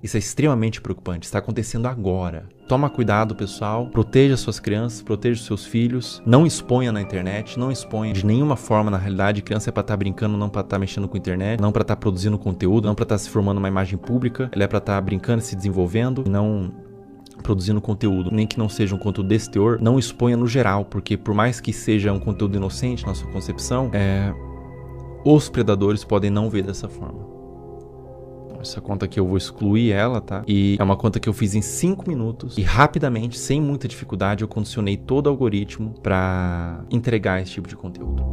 Isso é extremamente preocupante, está acontecendo agora. Toma cuidado, pessoal, proteja suas crianças, proteja seus filhos, não exponha na internet, não exponha de nenhuma forma na realidade. Criança é pra estar brincando, não pra estar mexendo com a internet, não pra estar produzindo conteúdo, não pra estar se formando uma imagem pública, ela é pra estar brincando e se desenvolvendo, não produzindo conteúdo, nem que não seja um conteúdo desse teor, não exponha no geral, porque por mais que seja um conteúdo inocente na sua concepção, os predadores podem não ver dessa forma. Essa conta aqui eu vou excluir ela, tá? E é uma conta que eu fiz em 5 minutos e rapidamente, sem muita dificuldade, eu condicionei todo o algoritmo para entregar esse tipo de conteúdo.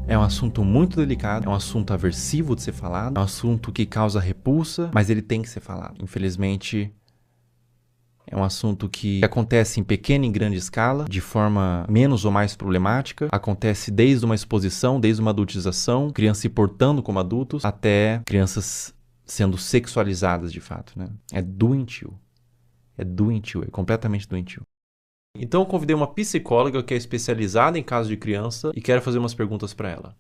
É um assunto muito delicado, é um assunto aversivo de ser falado, é um assunto que causa repulsa, mas ele tem que ser falado. Infelizmente, é um assunto que acontece em pequena e grande escala, de forma menos ou mais problemática. Acontece desde uma exposição, desde uma adultização, crianças se portando como adultos, até crianças sendo sexualizadas de fato, né? É doentio. É doentio, é completamente doentio. Então eu convidei uma psicóloga que é especializada em casos de criança e quero fazer umas perguntas para ela.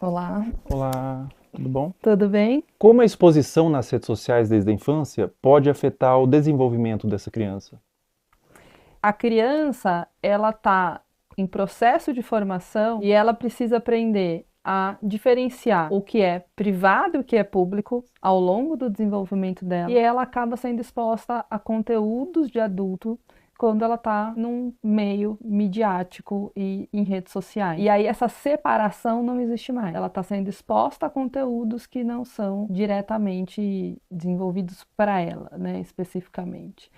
Olá, Olá, tudo bom? tudo bem? Como a exposição nas redes sociais desde a infância pode afetar o desenvolvimento dessa criança? A criança, ela tá em processo de formação e ela precisa aprender a diferenciar o que é privado e o que é público ao longo do desenvolvimento dela. E ela acaba sendo exposta a conteúdos de adulto quando ela está num meio midiático e em redes sociais. E aí essa separação não existe mais. Ela está sendo exposta a conteúdos que não são diretamente desenvolvidos para ela, né, especificamente.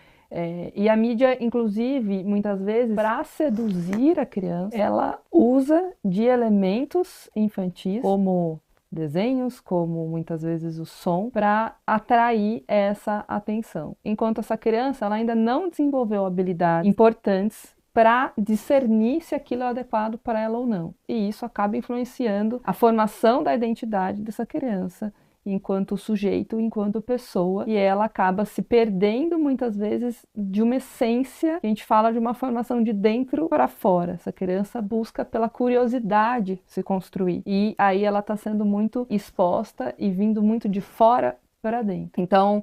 E a mídia, inclusive, muitas vezes, para seduzir a criança, ela usa de elementos infantis, como desenhos, como muitas vezes o som, para atrair essa atenção. Enquanto essa criança ela ainda não desenvolveu habilidades importantes para discernir se aquilo é adequado para ela ou não. E isso acaba influenciando a formação da identidade dessa criança enquanto sujeito, enquanto pessoa, e ela acaba se perdendo muitas vezes de uma essência, que a gente fala de uma formação de dentro para fora. Essa criança busca pela curiosidade se construir, e aí ela está sendo muito exposta e vindo muito de fora para dentro. Então,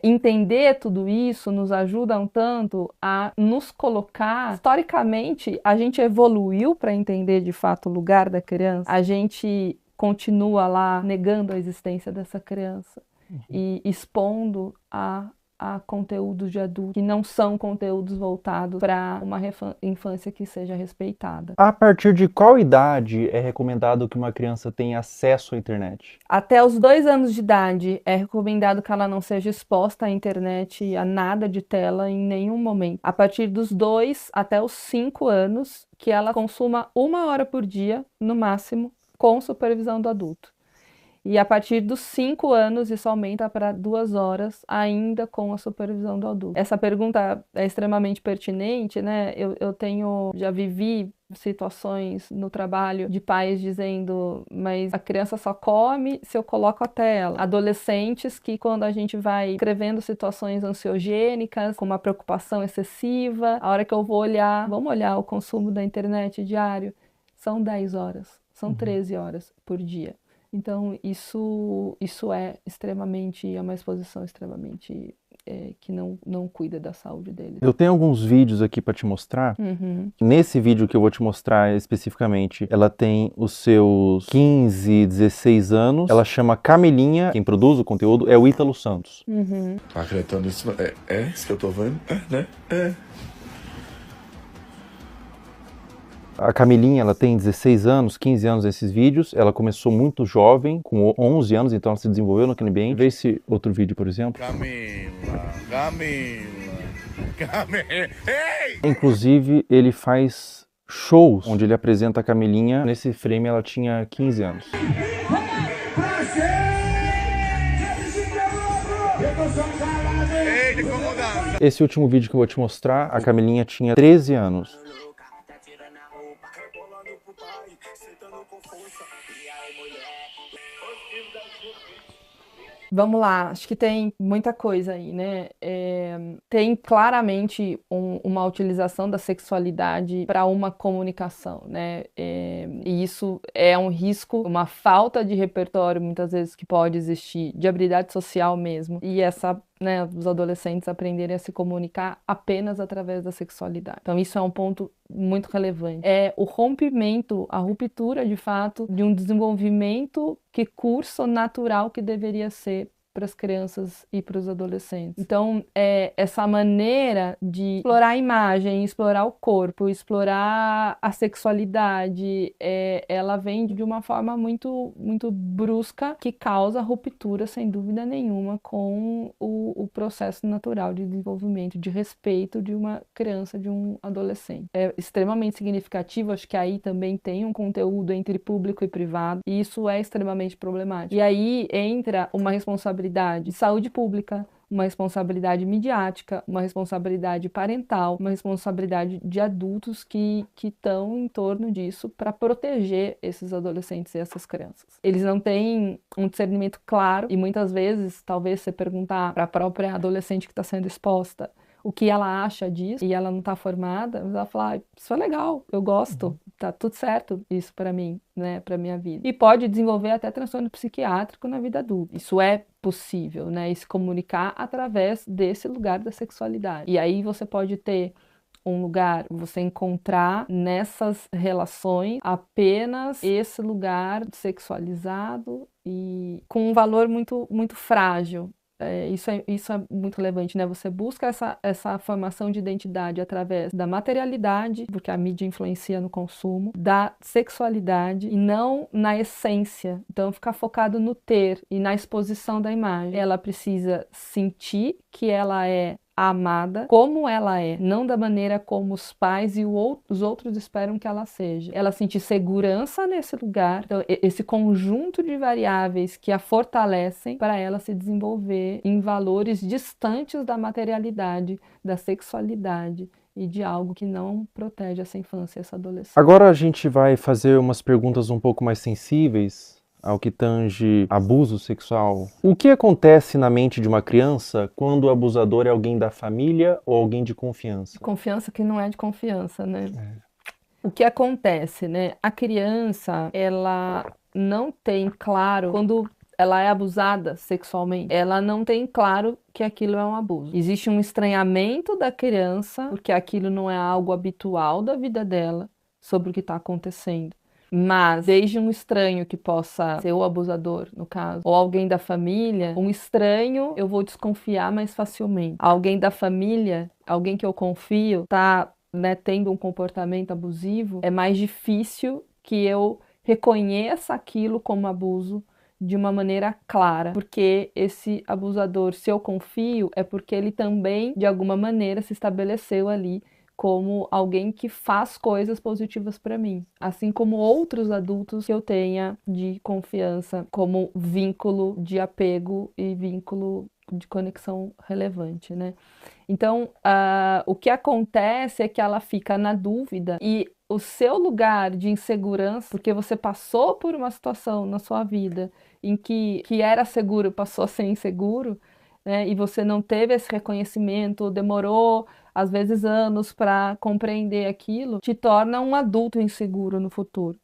entender tudo isso nos ajuda um tanto a nos colocar. Historicamente, a gente evoluiu para entender de fato o lugar da criança, a gente continua lá negando a existência dessa criança e expondo a conteúdos de adulto que não são conteúdos voltados para uma infância que seja respeitada. A partir de qual idade é recomendado que uma criança tenha acesso à internet? Até os 2 anos de idade é recomendado que ela não seja exposta à internet, a nada de tela em nenhum momento. A partir dos 2 até os 5 anos, que ela consuma 1 hora por dia, no máximo, com supervisão do adulto. E a partir dos 5 anos, isso aumenta para 2 horas, ainda com a supervisão do adulto. Essa pergunta é extremamente pertinente, né? Já vivi situações no trabalho de pais dizendo, mas a criança só come se eu coloco a tela. Adolescentes que, quando a gente vai escrevendo situações ansiogênicas, com uma preocupação excessiva, a hora que eu vou olhar, vamos olhar o consumo da internet diário, são 10 horas, são 13 horas por dia. Então, isso é uma exposição extremamente que não cuida da saúde deles. Eu tenho alguns vídeos aqui para te mostrar. Nesse vídeo que eu vou te mostrar especificamente, ela tem os seus 15, 16 anos. Ela chama Camilinha. Quem produz o conteúdo é o Ítalo Santos. Acreditando nisso, isso que eu tô vendo? Né? A Camilinha, ela tem 16 anos, 15 anos nesses vídeos. Ela começou muito jovem, com 11 anos, então ela se desenvolveu naquele ambiente. Vê esse outro vídeo, por exemplo. Camila. Ei! Inclusive, ele faz shows onde ele apresenta a Camilinha. Nesse frame, ela tinha 15 anos. Esse último vídeo que eu vou te mostrar, a Camilinha tinha 13 anos. Vamos lá, acho que tem muita coisa aí, né? Tem claramente uma utilização da sexualidade para uma comunicação, né? E isso é um risco, uma falta de repertório, muitas vezes, que pode existir, de habilidade social mesmo. E os adolescentes aprenderem a se comunicar apenas através da sexualidade. Então, isso é um ponto muito relevante. É o rompimento, a ruptura, de fato, de um desenvolvimento que curso natural que deveria ser para as crianças e para os adolescentes. Então, essa maneira de explorar a imagem, explorar o corpo, explorar a sexualidade, ela vem de uma forma muito, muito brusca, que causa ruptura, sem dúvida nenhuma, com o processo natural de desenvolvimento, de respeito de uma criança, de um adolescente. É extremamente significativo, acho que aí também tem um conteúdo entre público e privado, e isso é extremamente problemático. E aí entra uma responsabilidade de saúde pública, uma responsabilidade midiática, uma responsabilidade parental, uma responsabilidade de adultos que estão em torno disso para proteger esses adolescentes e essas crianças. Eles não têm um discernimento claro e muitas vezes, talvez você perguntar para a própria adolescente que está sendo exposta o que ela acha disso, e ela não está formada, ela fala, isso é legal, eu gosto, tá tudo certo isso para mim, né, para minha vida. E pode desenvolver até transtorno psiquiátrico na vida adulta. Isso é possível, né, e se comunicar através desse lugar da sexualidade. E aí você pode ter um lugar, você encontrar nessas relações apenas esse lugar sexualizado e com um valor muito, muito frágil. Isso é muito relevante, né? Você busca essa formação de identidade através da materialidade, porque a mídia influencia no consumo, da sexualidade e não na essência. Então, ficar focado no ter e na exposição da imagem. Ela precisa sentir que ela é amada como ela é, não da maneira como os pais e os outros esperam que ela seja. Ela sentir segurança nesse lugar, então, esse conjunto de variáveis que a fortalecem para ela se desenvolver em valores distantes da materialidade, da sexualidade e de algo que não protege essa infância e essa adolescência. Agora a gente vai fazer umas perguntas um pouco mais sensíveis ao que tange abuso sexual. O que acontece na mente de uma criança quando o abusador é alguém da família ou alguém de confiança? Confiança que não é de confiança, né? O que acontece, né? A criança, ela não tem claro, quando ela é abusada sexualmente, ela não tem claro que aquilo é um abuso. Existe um estranhamento da criança, porque aquilo não é algo habitual da vida dela, sobre o que está acontecendo. Mas, desde um estranho que possa ser o abusador, no caso, ou alguém da família, um estranho eu vou desconfiar mais facilmente. Alguém da família, alguém que eu confio, está, né, tendo um comportamento abusivo, é mais difícil que eu reconheça aquilo como abuso de uma maneira clara, porque esse abusador, se eu confio, é porque ele também, de alguma maneira, se estabeleceu ali como alguém que faz coisas positivas para mim, assim como outros adultos que eu tenha de confiança, como vínculo de apego e vínculo de conexão relevante, né? Então, o que acontece é que ela fica na dúvida e o seu lugar de insegurança, porque você passou por uma situação na sua vida em que era seguro, passou a ser inseguro, né? E você não teve esse reconhecimento, demorou às vezes anos para compreender aquilo, te torna um adulto inseguro no futuro.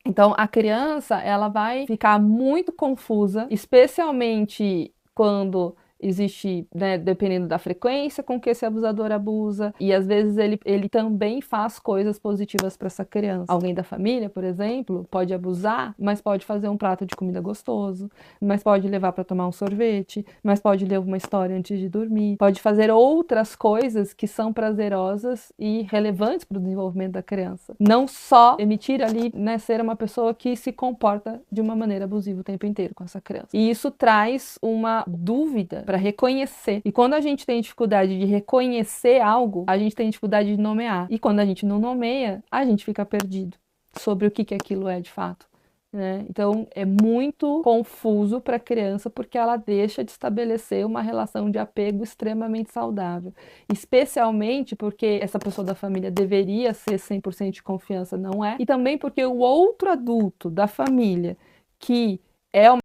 Então, a criança, ela vai ficar muito confusa, especialmente quando existe, né, dependendo da frequência com que esse abusador abusa, e às vezes ele também faz coisas positivas para essa criança. Alguém da família, por exemplo, pode abusar, mas pode fazer um prato de comida gostoso, mas pode levar para tomar um sorvete, mas pode ler uma história antes de dormir, pode fazer outras coisas que são prazerosas e relevantes para o desenvolvimento da criança. Não só emitir ali, né, ser uma pessoa que se comporta de uma maneira abusiva o tempo inteiro com essa criança. E isso traz uma dúvida para reconhecer. E quando a gente tem dificuldade de reconhecer algo, a gente tem dificuldade de nomear. E quando a gente não nomeia, a gente fica perdido sobre o que aquilo é de fato, né? Então, é muito confuso para a criança porque ela deixa de estabelecer uma relação de apego extremamente saudável. Especialmente porque essa pessoa da família deveria ser 100% de confiança, não é? E também porque o outro adulto da família que é uma